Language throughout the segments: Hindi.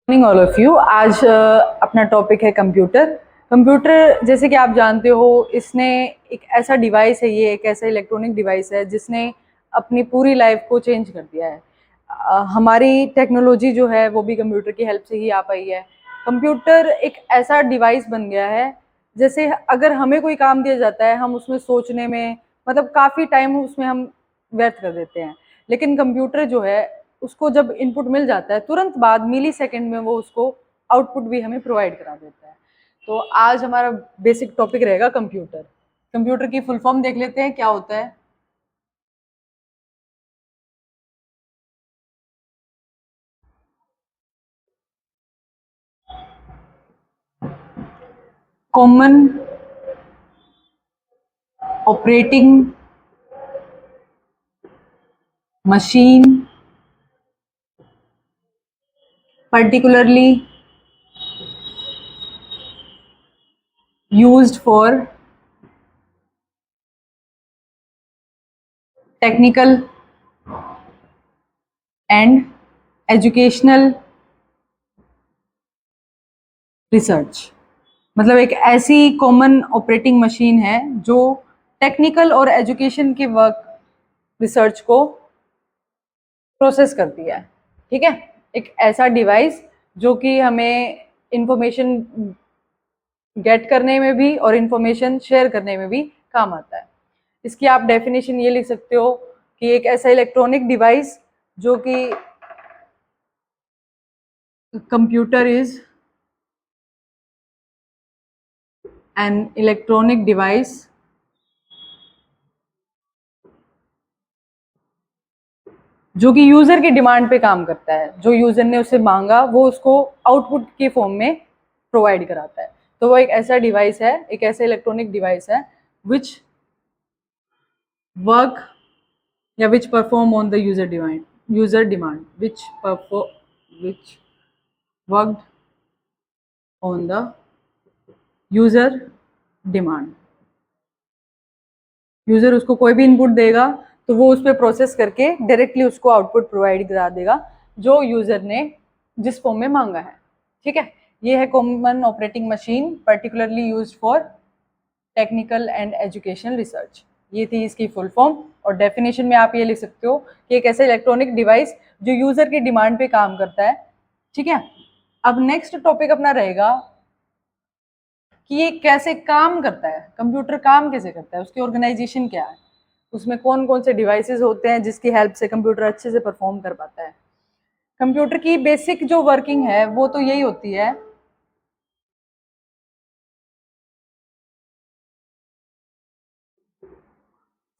Morning all of you. आज अपना टॉपिक है कंप्यूटर। कंप्यूटर जैसे कि आप जानते हो, इसने एक ऐसा डिवाइस है, ये एक ऐसा इलेक्ट्रॉनिक डिवाइस है जिसने अपनी पूरी लाइफ को चेंज कर दिया है। हमारी टेक्नोलॉजी जो है वो भी कंप्यूटर की हेल्प से ही आ पाई है। कंप्यूटर एक ऐसा डिवाइस बन गया है, जैसे अगर हमें कोई काम दिया जाता है हम उसमें सोचने में मतलब काफ़ी टाइम उसमें हम व्यर्थ कर देते हैं। लेकिन कंप्यूटर जो है, उसको जब इनपुट मिल जाता है तुरंत बाद मिली सेकेंड में वो उसको आउटपुट भी हमें प्रोवाइड करा देता है। तो आज हमारा बेसिक टॉपिक रहेगा कंप्यूटर। कंप्यूटर की फुल फॉर्म देख लेते हैं क्या होता है। Common operating machine, particularly used for technical and educational research. मतलब एक ऐसी कॉमन ऑपरेटिंग मशीन है जो टेक्निकल और एजुकेशन के वर्क रिसर्च को प्रोसेस करती है। ठीक है, एक ऐसा डिवाइस जो कि हमें इंफॉर्मेशन गेट करने में भी और इंफॉर्मेशन शेयर करने में भी काम आता है। इसकी आप डेफिनेशन ये लिख सकते हो कि एक ऐसा इलेक्ट्रॉनिक डिवाइस जो कि computer is an electronic device जो कि यूजर की डिमांड पे काम करता है। जो यूजर ने उसे मांगा वो उसको आउटपुट के फॉर्म में प्रोवाइड कराता है। तो वो एक ऐसा डिवाइस है, एक ऐसा इलेक्ट्रॉनिक डिवाइस है विच वर्क या which perform on the user demand which worked on the user demand. User उसको कोई भी इनपुट देगा तो वो उस पर प्रोसेस करके डायरेक्टली उसको आउटपुट प्रोवाइड करा देगा जो यूजर ने जिस फॉर्म में मांगा है। ठीक है, ये है common operating machine particularly used for technical and educational research. ये थी इसकी फुल फॉर्म। और डेफिनेशन में आप ये लिख सकते हो कि एक ऐसा इलेक्ट्रॉनिक डिवाइस जो यूजर की डिमांड पे काम करता है। ठीक है, अब नेक्स्ट टॉपिक अपना रहेगा कि ये कैसे काम करता है, कंप्यूटर काम कैसे करता है, उसकी ऑर्गेनाइजेशन क्या है, उसमें कौन कौन से डिवाइसेस होते हैं जिसकी हेल्प से कंप्यूटर अच्छे से परफॉर्म कर पाता है। कंप्यूटर की बेसिक जो वर्किंग है वो तो यही होती है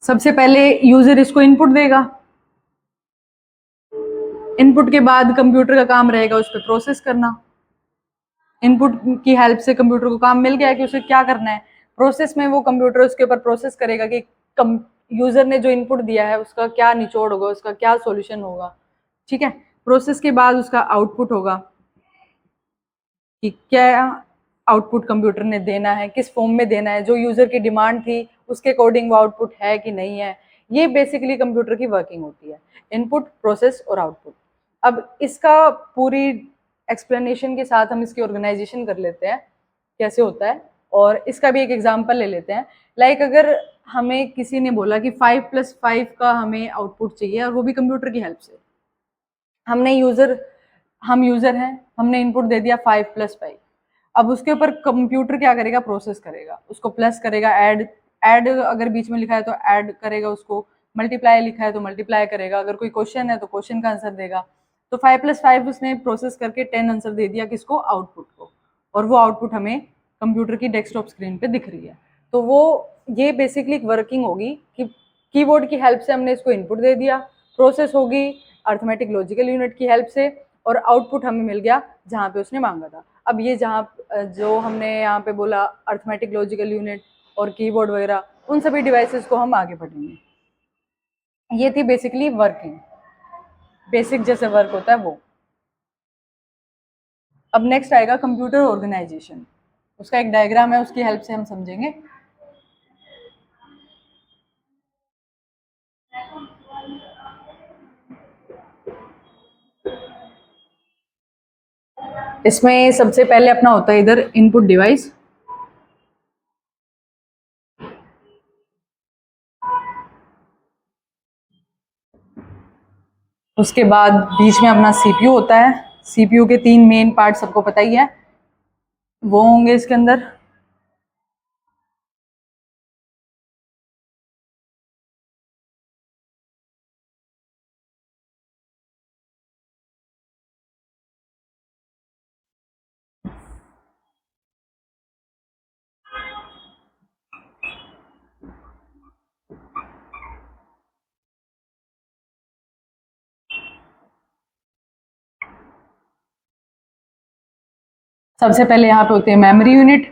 सबसे पहले यूजर इसको इनपुट देगा। इनपुट के बाद कंप्यूटर का काम रहेगा उस पर प्रोसेस करना। इनपुट की हेल्प से कंप्यूटर को काम मिल गया कि उसे क्या करना है। प्रोसेस में वो कंप्यूटर उसके ऊपर प्रोसेस करेगा कि यूजर ने जो इनपुट दिया है उसका क्या निचोड़ होगा, उसका क्या सॉल्यूशन होगा। ठीक है, प्रोसेस के बाद उसका आउटपुट होगा कि क्या आउटपुट कंप्यूटर ने देना है, किस फॉर्म में देना है, जो यूजर की डिमांड थी उसके अकॉर्डिंग वो आउटपुट है कि नहीं है। ये बेसिकली कंप्यूटर की वर्किंग होती है, इनपुट, प्रोसेस और आउटपुट। अब इसका पूरी एक्सप्लेनेशन के साथ हम इसकी ऑर्गेनाइजेशन कर लेते हैं कैसे होता है, और इसका भी एक एग्जाम्पल ले लेते हैं। लाइक अगर हमें किसी ने बोला कि 5+5 का हमें आउटपुट चाहिए और वो भी कंप्यूटर की हेल्प से। हम यूजर हैं, हमने इनपुट दे दिया 5+5। अब उसके ऊपर कंप्यूटर क्या करेगा, प्रोसेस करेगा, उसको प्लस करेगा, ऐड ऐड अगर बीच में लिखा है तो ऐड करेगा उसको, मल्टीप्लाई लिखा है तो मल्टीप्लाई करेगा, अगर कोई क्वेश्चन है तो क्वेश्चन का आंसर देगा। तो 5+5 उसने प्रोसेस करके 10 आंसर दे दिया किसको, आउटपुट को। और वो आउटपुट हमें कंप्यूटर की डेस्कटॉप स्क्रीन पे दिख रही है। तो वो ये बेसिकली वर्किंग होगी कि कीबोर्ड की हेल्प से हमने इसको इनपुट दे दिया, प्रोसेस होगी अर्थमेटिक लॉजिकल यूनिट की हेल्प से, और आउटपुट हमें मिल गया जहाँ पे उसने मांगा था। अब ये जहाँ जो हमने यहाँ पे बोला अर्थमेटिक लॉजिकल यूनिट और कीबोर्ड वगैरह, उन सभी डिवाइसेस को हम आगे पढ़ेंगे। ये थी बेसिकली वर्किंग, बेसिक जैसे वर्क होता है वो। अब नेक्स्ट आएगा कंप्यूटर ऑर्गेनाइजेशन। उसका एक डायग्राम है, उसकी हेल्प से हम समझेंगे। इसमें सबसे पहले अपना होता है इधर इनपुट डिवाइस, उसके बाद बीच में अपना सीपीयू होता है। सीपीयू के 3 मेन पार्ट सबको पता ही है, वो होंगे इसके अंदर। सबसे पहले यहाँ पे होती है मेमोरी यूनिट,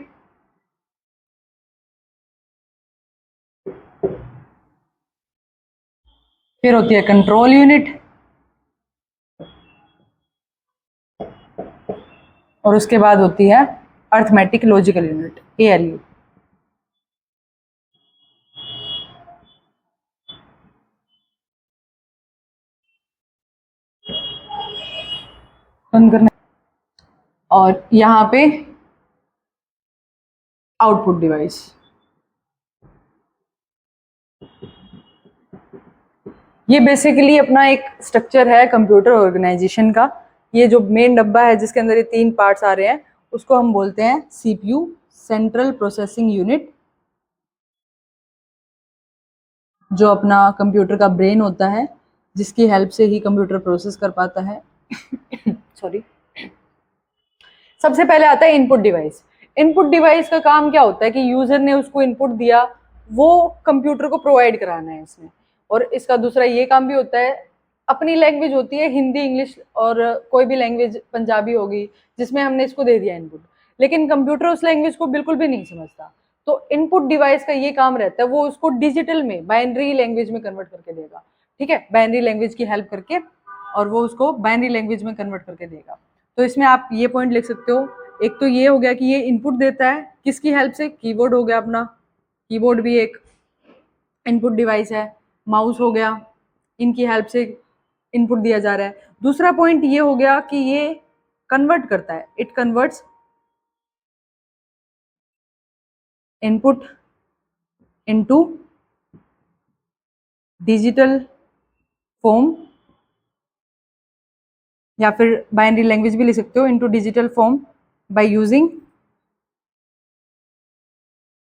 फिर होती है कंट्रोल यूनिट, और उसके बाद होती है अर्थमेटिक लॉजिकल यूनिट, एएलयू। बंद करना। और यहाँ पे आउटपुट डिवाइस। ये बेसिकली अपना एक स्ट्रक्चर है कंप्यूटर ऑर्गेनाइजेशन का। ये जो मेन डब्बा है जिसके अंदर ये 3 पार्ट्स आ रहे हैं, उसको हम बोलते हैं सीपीयू, सेंट्रल प्रोसेसिंग यूनिट, जो अपना कंप्यूटर का ब्रेन होता है, जिसकी हेल्प से ही कंप्यूटर प्रोसेस कर पाता है। सॉरी। सबसे पहले आता है इनपुट डिवाइस। इनपुट डिवाइस का काम क्या होता है कि यूजर ने उसको इनपुट दिया, वो कंप्यूटर को प्रोवाइड कराना है इसमें। और इसका दूसरा ये काम भी होता है, अपनी लैंग्वेज होती है हिंदी, इंग्लिश और कोई भी लैंग्वेज, पंजाबी होगी, जिसमें हमने इसको दे दिया इनपुट, लेकिन कंप्यूटर उस लैंग्वेज को बिल्कुल भी नहीं समझता। तो इनपुट डिवाइस का ये काम रहता है, वो उसको डिजिटल में, बाइनरी लैंग्वेज में कन्वर्ट करके देगा। ठीक है, बाइनरी लैंग्वेज की हेल्प करके, और वो उसको बाइनरी लैंग्वेज में कन्वर्ट करके देगा। तो इसमें आप ये पॉइंट लिख सकते हो, एक तो ये हो गया कि ये इनपुट देता है किसकी हेल्प से, कीबोर्ड हो गया अपना, कीबोर्ड भी एक इनपुट डिवाइस है, माउस हो गया, इनकी हेल्प से इनपुट दिया जा रहा है। दूसरा पॉइंट ये हो गया कि ये कन्वर्ट करता है, it converts input into digital form, या फिर बाइनरी लैंग्वेज भी लिख सकते हो, into digital form by using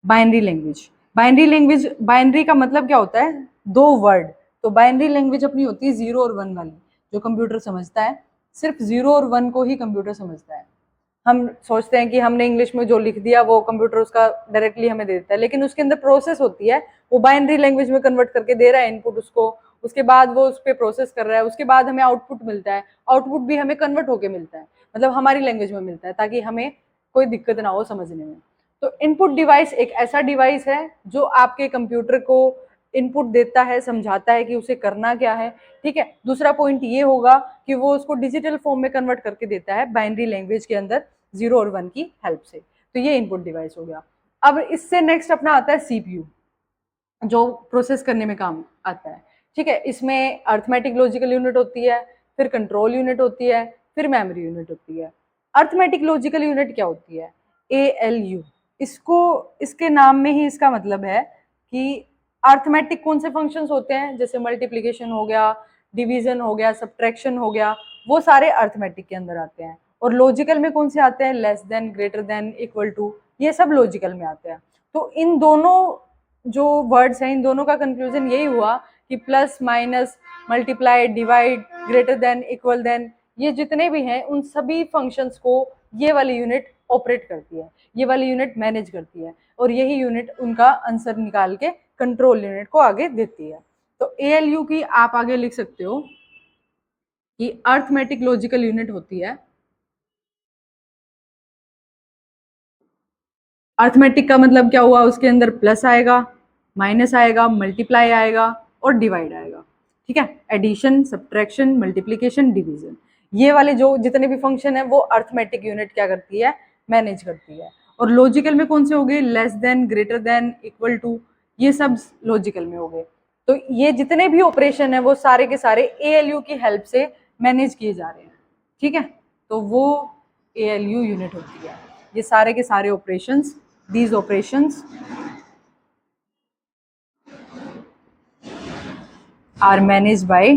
binary language. Binary language, binary का मतलब क्या होता है, 2 वर्ड। तो बाइनरी लैंग्वेज अपनी होती है 0 और 1 वाली, जो कंप्यूटर समझता है। सिर्फ 0 और 1 को ही कंप्यूटर समझता है। हम सोचते हैं कि हमने इंग्लिश में जो लिख दिया वो कंप्यूटर उसका डायरेक्टली हमें दे देता है, लेकिन उसके अंदर प्रोसेस होती है, वो बाइनरी लैंग्वेज में कन्वर्ट करके दे रहा है इनपुट उसको, उसके बाद वो उस पर प्रोसेस कर रहा है, उसके बाद हमें आउटपुट मिलता है, आउटपुट भी हमें कन्वर्ट होके मिलता है, मतलब हमारी लैंग्वेज में मिलता है, ताकि हमें कोई दिक्कत ना हो समझने में। तो इनपुट डिवाइस एक ऐसा डिवाइस है जो आपके कंप्यूटर को इनपुट देता है, समझाता है कि उसे करना क्या है। ठीक है, दूसरा पॉइंट ये होगा कि वो उसको डिजिटल फॉर्म में कन्वर्ट करके देता है बाइनरी लैंग्वेज के अंदर 0 और 1 की हेल्प से। तो ये इनपुट डिवाइस हो गया। अब इससे नेक्स्ट अपना आता है सीपीयू, जो प्रोसेस करने में काम आता है। ठीक है, इसमें अर्थमेटिक लॉजिकल यूनिट होती है, फिर कंट्रोल यूनिट होती है, फिर मेमोरी यूनिट होती है। अर्थमेटिक लॉजिकल यूनिट क्या होती है, एएलयू। इसको, इसके नाम में ही इसका मतलब है कि अर्थमेटिक कौन से फंक्शंस होते हैं, जैसे मल्टीप्लिकेशन हो गया, डिवीजन हो गया, सब्ट्रैक्शन हो गया, वो सारे अर्थमेटिक के अंदर आते हैं। और लॉजिकल में कौन से आते हैं, less than, greater than, equal to, ये सब लॉजिकल में आते हैं। तो इन दोनों जो वर्ड्स हैं, इन दोनों का कंक्लूजन यही हुआ कि plus, minus, multiply, divide, greater than, equal than, ये जितने भी हैं उन सभी फंक्शंस को ये वाली यूनिट ऑपरेट करती है, ये वाली यूनिट मैनेज करती है, और यही यूनिट उनका आंसर निकाल के कंट्रोल यूनिट को आगे देती है। तो एएलयू की आप आगे लिख सकते हो कि अर्थमेटिक लॉजिकल यूनिट होती है। अर्थमेटिक का मतलब क्या हुआ, उसके अंदर प्लस आएगा, माइनस आएगा, मल्टीप्लाई आएगा और डिवाइड आएगा। ठीक है, एडिशन, सब्ट्रैक्शन, मल्टीप्लिकेशन, डिवीजन, ये वाले जो जितने भी फंक्शन है वो अर्थमेटिक यूनिट क्या करती है, मैनेज करती है। और लॉजिकल में कौन से हो गए, less than, greater than, equal to, ये सब लॉजिकल में हो गए। तो ये जितने भी ऑपरेशन है वो सारे के सारे एएलयू की हेल्प से मैनेज किए जा रहे हैं। ठीक है, तो वो ALU यूनिट होती है। ये सारे के सारे operations, these operations are managed by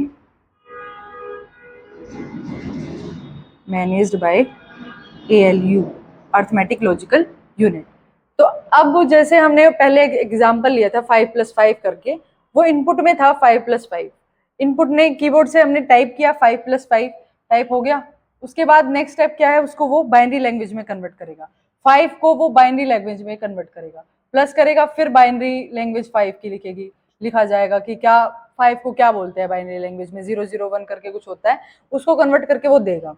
ALU, arithmetic logical unit. तो अब जैसे हमने पहले एक एग्जांपल लिया था 5+5 करके, वो इनपुट में था 5+5, इनपुट ने कीबोर्ड से हमने टाइप किया 5+5, टाइप हो गया। उसके बाद नेक्स्ट स्टेप क्या है, उसको वो बाइनरी लैंग्वेज में कन्वर्ट करेगा, 5 को वो बाइनरी लैंग्वेज में कन्वर्ट करेगा, प्लस करेगा, फिर बाइनरी लैंग्वेज 5 की लिखा जाएगा कि क्या 5 को क्या बोलते हैं बाइनरी लैंग्वेज में, 001 करके कुछ होता है, उसको कन्वर्ट करके वो देगा।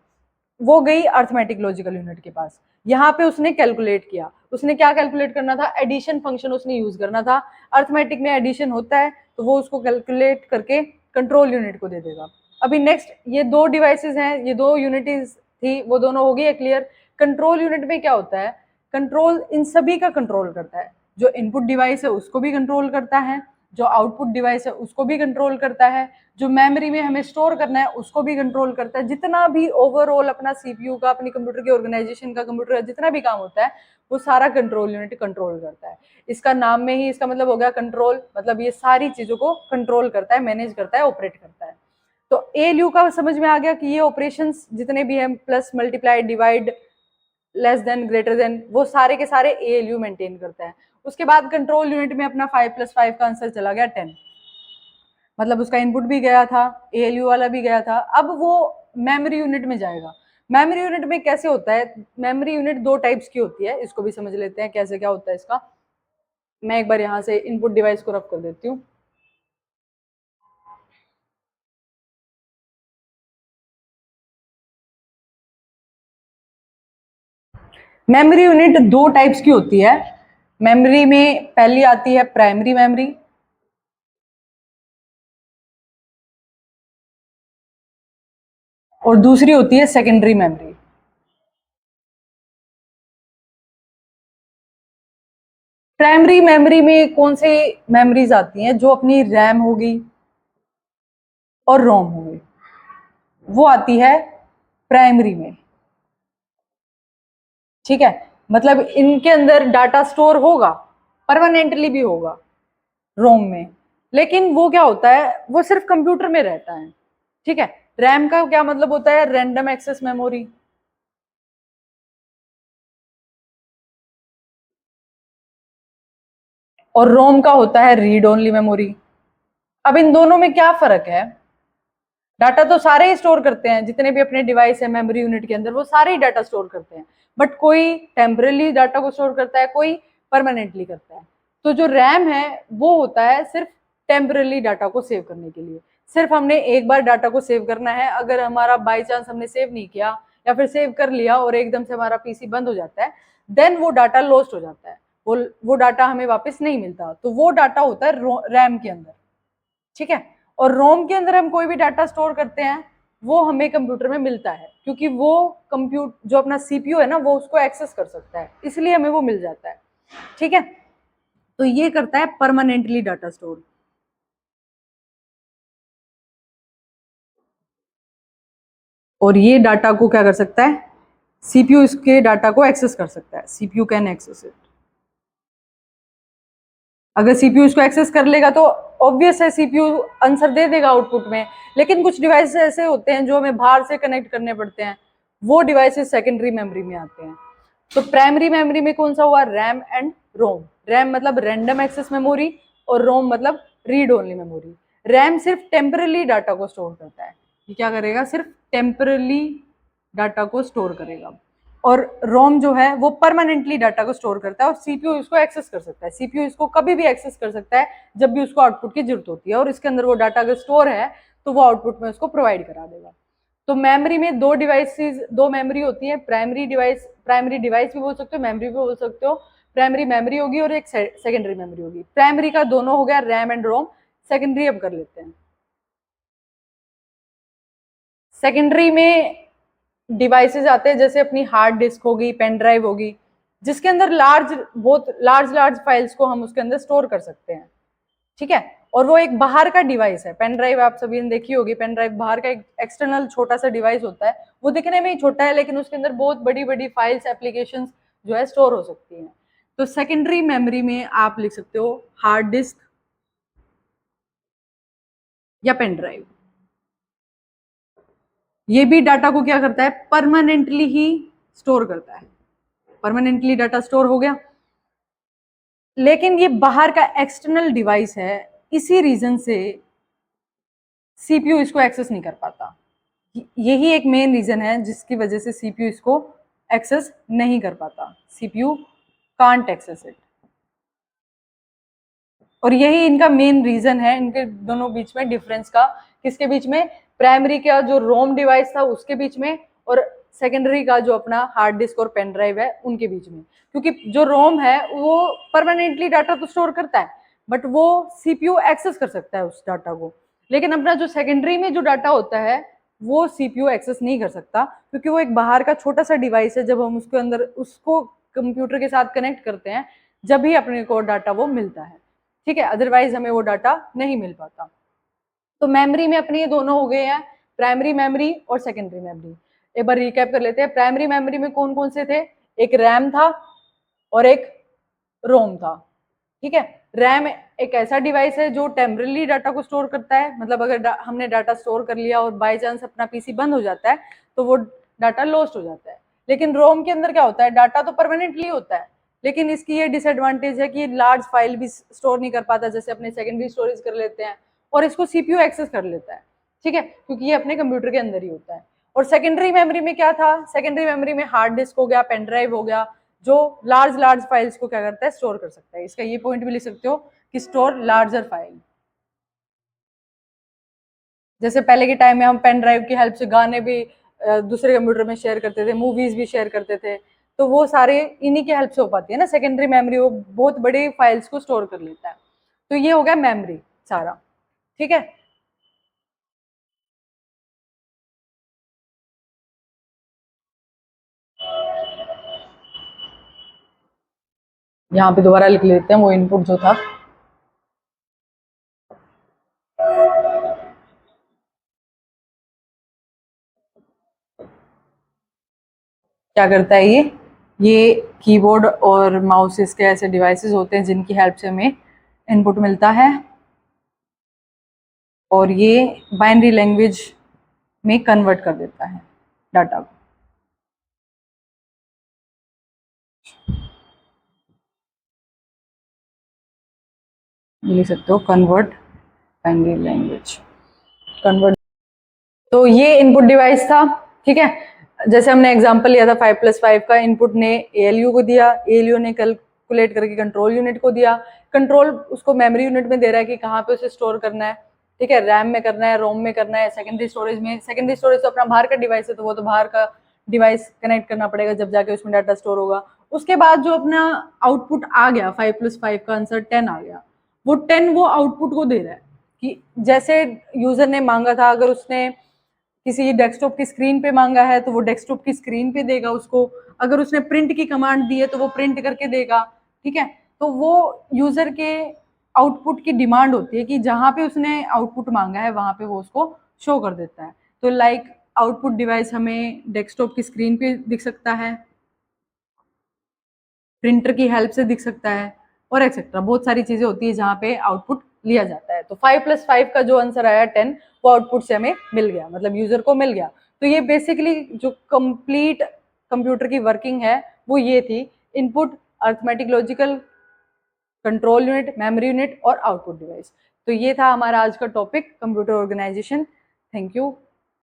वो गई अर्थमेटिक लॉजिकल यूनिट के पास। यहाँ पे उसने कैलकुलेट किया, उसने क्या कैलकुलेट करना था, एडिशन फंक्शन उसने यूज करना था। अर्थमेटिक में एडिशन होता है तो वो उसको कैलकुलेट करके कंट्रोल यूनिट को दे देगा। अभी नेक्स्ट, ये दो डिवाइसेस हैं, ये दो यूनिटीज थी, वो दोनों हो गई है क्लियर। कंट्रोल यूनिट में क्या होता है, कंट्रोल इन सभी का कंट्रोल करता है, जो इनपुट डिवाइस है उसको भी कंट्रोल करता है, जो आउटपुट डिवाइस है उसको भी कंट्रोल करता है, जो मेमोरी में हमें स्टोर करना है उसको भी कंट्रोल करता है। जितना भी ओवरऑल अपना सीपीयू का, अपनी कंप्यूटर के ऑर्गेनाइजेशन का, कंप्यूटर का जितना भी काम होता है वो सारा कंट्रोल यूनिट कंट्रोल करता है। इसका नाम में ही इसका मतलब हो गया कंट्रोल, मतलब ये सारी चीजों को कंट्रोल करता है, मैनेज करता है, ऑपरेट करता है। तो एएलयू का समझ में आ गया कि ये ऑपरेशंस जितने भी हैं, plus, multiply, divide, less than, greater then, वो सारे के सारे एएलयू मेंटेन करता है। उसके बाद कंट्रोल यूनिट में अपना 5+5 का आंसर चला गया 10, मतलब उसका इनपुट भी गया था, एएलयू वाला भी गया था। अब वो मेमोरी यूनिट में जाएगा। मेमोरी यूनिट में कैसे होता है, मेमोरी यूनिट दो टाइप्स की होती है, इसको भी समझ लेते हैं कैसे क्या होता है इसका। मैं एक बार यहाँ से इनपुट डिवाइस को रफ कर देती हूँ। मेमोरी यूनिट दो टाइप्स की होती है। मेमोरी में पहली आती है प्राइमरी मेमोरी, और दूसरी होती है सेकेंडरी मेमोरी। प्राइमरी मेमोरी में कौन से मेमोरीज आती हैं, जो अपनी रैम होगी और रोम होगी, वो आती है प्राइमरी में। ठीक है, मतलब इनके अंदर डाटा स्टोर होगा, परमानेंटली भी होगा रोम में, लेकिन वो क्या होता है, वो सिर्फ कंप्यूटर में रहता है। ठीक है, रैम का क्या मतलब होता है, रैंडम एक्सेस मेमोरी, और रोम का होता है रीड ओनली मेमोरी। अब इन दोनों में क्या फर्क है, डाटा तो सारे ही स्टोर करते हैं, जितने भी अपने डिवाइस है मेमोरी यूनिट के अंदर वो सारे ही डाटा स्टोर करते हैं, बट कोई टेम्परली डाटा को स्टोर करता है, कोई परमानेंटली करता है। तो जो रैम है वो होता है सिर्फ टेम्परली डाटा को सेव करने के लिए, सिर्फ हमने एक बार डाटा को सेव करना है। अगर हमारा बाई चांस हमने सेव नहीं किया या फिर सेव कर लिया और एकदम से हमारा पीसी बंद हो जाता है, देन वो डाटा लॉस्ट हो जाता है, वो डाटा हमें वापस नहीं मिलता। तो वो डाटा होता है रैम के अंदर। ठीक है, और रोम के अंदर हम कोई भी डाटा स्टोर करते हैं वो हमें कंप्यूटर में मिलता है, क्योंकि वो जो अपना सीपीयू है ना वो उसको एक्सेस कर सकता है, इसलिए हमें वो मिल जाता है। ठीक है, तो ये करता है परमानेंटली डाटा स्टोर। और ये डाटा को क्या कर सकता है, सीपीयू इसके डाटा को एक्सेस कर सकता है, सीपीयू कैन एक्सेस इट। अगर सीपीयू इसको एक्सेस कर लेगा तो ऑब्वियस है सीपीयू आंसर दे देगा आउटपुट में, लेकिन कुछ डिवाइसेस ऐसे होते हैं जो हमें बाहर से कनेक्ट करने पड़ते हैं, वो डिवाइसेस सेकेंडरी मेमोरी में आते हैं। तो प्राइमरी मेमोरी में कौन सा हुआ, रैम एंड रोम। रैम मतलब रैंडम एक्सेस मेमोरी, और रोम मतलब रीड ओनली मेमोरी। रैम सिर्फ टेम्परली डाटा को स्टोर करता है, ये क्या करेगा, सिर्फ टेम्परली डाटा को स्टोर करेगा। और रोम जो है वो परमानेंटली डाटा को स्टोर करता है, और सीपीयू इसको एक्सेस कर सकता है। सीपीयू इसको कभी भी एक्सेस कर सकता है जब भी उसको आउटपुट की जरूरत होती है, और इसके अंदर वो डाटा अगर स्टोर है तो वो आउटपुट में उसको प्रोवाइड करा देगा। तो मेमोरी में दो मेमोरी होती है, प्राइमरी डिवाइस भी बोल सकते हो, मेमोरी भी बोल सकते हो। प्राइमरी मेमोरी होगी और एक सेकेंडरी मेमोरी होगी। प्राइमरी का दोनों हो गया रैम एंड रोम। सेकेंडरी अब कर लेते हैं। सेकेंडरी में डिवाइसेस आते हैं जैसे अपनी हार्ड डिस्क होगी, पेन ड्राइव होगी, जिसके अंदर बहुत लार्ज फाइल्स को हम उसके अंदर स्टोर कर सकते हैं। ठीक है, और वो एक बाहर का डिवाइस है। पेन ड्राइव आप सभी ने देखी होगी, पेन ड्राइव बाहर का एक एक्सटर्नल छोटा सा डिवाइस होता है, वो दिखने में ही छोटा है लेकिन उसके अंदर बहुत बड़ी बड़ी फाइल्स एप्लीकेशंस जो है स्टोर हो सकती हैं। तो सेकेंडरी मेमोरी में आप लिख सकते हो हार्ड डिस्क या पेन ड्राइव। ये भी डाटा को क्या करता है, परमानेंटली ही स्टोर करता है। परमानेंटली डाटा स्टोर हो गया, लेकिन ये बाहर का एक्सटर्नल डिवाइस है, इसी रीजन से सीपीयू इसको एक्सेस नहीं कर पाता। यही एक मेन रीजन है जिसकी वजह से सीपीयू इसको एक्सेस नहीं कर पाता। सीपीयू कांट एक्सेस इट, और यही इनका मेन रीजन है इनके दोनों बीच में डिफरेंस का। किसके बीच में, प्राइमरी का जो रोम डिवाइस था उसके बीच में, और सेकेंडरी का जो अपना हार्ड डिस्क और पेन ड्राइव है उनके बीच में। क्योंकि जो रोम है वो परमानेंटली डाटा तो स्टोर करता है, बट वो सीपीयू एक्सेस कर सकता है उस डाटा को, लेकिन अपना जो सेकेंडरी में जो डाटा होता है वो सीपीयू एक्सेस नहीं कर सकता, क्योंकि वो एक बाहर का छोटा सा डिवाइस है। जब हम उसके अंदर उसको कंप्यूटर के साथ कनेक्ट करते हैं, जब भी अपने को डाटा वो मिलता है, ठीक है, अदरवाइज हमें वो डाटा नहीं मिल पाता। तो मेमोरी में अपने ये दोनों हो गए हैं, प्राइमरी मेमोरी और सेकेंडरी मेमोरी। एक बार रिकैप कर लेते हैं। प्राइमरी मेमोरी में कौन कौन से थे, एक रैम था और एक रोम था, ठीक है। रैम एक ऐसा डिवाइस है जो टेम्पररी डाटा को स्टोर करता है, मतलब अगर हमने डाटा स्टोर कर लिया और बाय चांस अपना पीसी बंद हो जाता है तो वो डाटा लॉस्ट हो जाता है। लेकिन रोम के अंदर क्या होता है, डाटा तो परमानेंटली होता है, लेकिन इसकी ये डिसएडवांटेज है कि लार्ज फाइल भी स्टोर नहीं कर पाता, जैसे अपने सेकेंडरी स्टोरेज कर लेते हैं, और इसको सीपीयू एक्सेस कर लेता है, ठीक है, क्योंकि ये अपने कंप्यूटर के अंदर ही होता है। और सेकेंडरी मेमोरी में क्या था, सेकेंडरी मेमोरी में हार्ड डिस्क हो गया, पेन ड्राइव हो गया, जो लार्ज लार्ज फाइल्स को क्या करता है, स्टोर कर सकता है। इसका ये पॉइंट भी लिख सकते हो कि स्टोर लार्जर फाइल। जैसे पहले के टाइम में हम पेन ड्राइव की हेल्प से गाने भी दूसरे कंप्यूटर में शेयर करते थे, मूवीज भी शेयर करते थे, तो वो सारे इन्हीं की हेल्प से हो पाती है ना। सेकेंडरी मेमोरी वो बहुत बड़ी फाइल्स को स्टोर कर लेता है। तो ये हो गया मेमोरी सारा, ठीक है। यहाँ पे दोबारा लिख लेते हैं वो इनपुट जो था। क्या करता है ये कीबोर्ड और माउस इसके ऐसे डिवाइसेस होते हैं जिनकी हेल्प से हमें इनपुट मिलता है, और ये बाइनरी लैंग्वेज में कन्वर्ट कर देता है डाटा को। लिख सकते हो कन्वर्ट बाइनरी लैंग्वेज, कन्वर्ट। तो ये इनपुट डिवाइस था, ठीक है। जैसे हमने एग्जांपल लिया था 5+5 का, इनपुट ने एएलयू को दिया, एएलयू ने कैलकुलेट करके कंट्रोल यूनिट को दिया, कंट्रोल उसको मेमोरी यूनिट में दे रहा है कि कहाँ पे उसे स्टोर करना है, ठीक है, रैम में करना है, रोम में करना है, सेकेंडरी स्टोरेज में। सेकेंडरी स्टोरेज तो अपना बाहर का डिवाइस है, तो वो तो बाहर का डिवाइस कनेक्ट करना पड़ेगा जब जाके उसमें डाटा स्टोर होगा। उसके बाद जो अपना आउटपुट आ गया 5+5 का आंसर 10 आ गया, वो 10 वो आउटपुट को दे रहा है कि जैसे यूजर ने मांगा था, अगर उसने किसी डेस्कटॉप की स्क्रीन पे मांगा है तो वो डेस्कटॉप की स्क्रीन पे देगा उसको, अगर उसने प्रिंट की कमांड दी है तो वो प्रिंट करके देगा, ठीक है। तो वो यूजर के आउटपुट की डिमांड होती है कि जहां पे उसने आउटपुट मांगा है वहां पे वो उसको शो कर देता है। तो लाइक आउटपुट डिवाइस हमें डेस्कटॉप की स्क्रीन पे दिख सकता है, प्रिंटर की हेल्प से दिख सकता है, और एक्सेट्रा बहुत सारी चीजें होती है जहाँ पे आउटपुट लिया जाता है। तो 5+5 का जो आंसर आया 10, वो आउटपुट से हमें मिल गया, मतलब यूजर को मिल गया। तो ये बेसिकली जो कंप्लीट कंप्यूटर की वर्किंग है वो ये थी, input, arithmetic logical, control unit, memory unit और आउटपुट डिवाइस। तो ये था हमारा आज का topic, computer organisation. Thank you.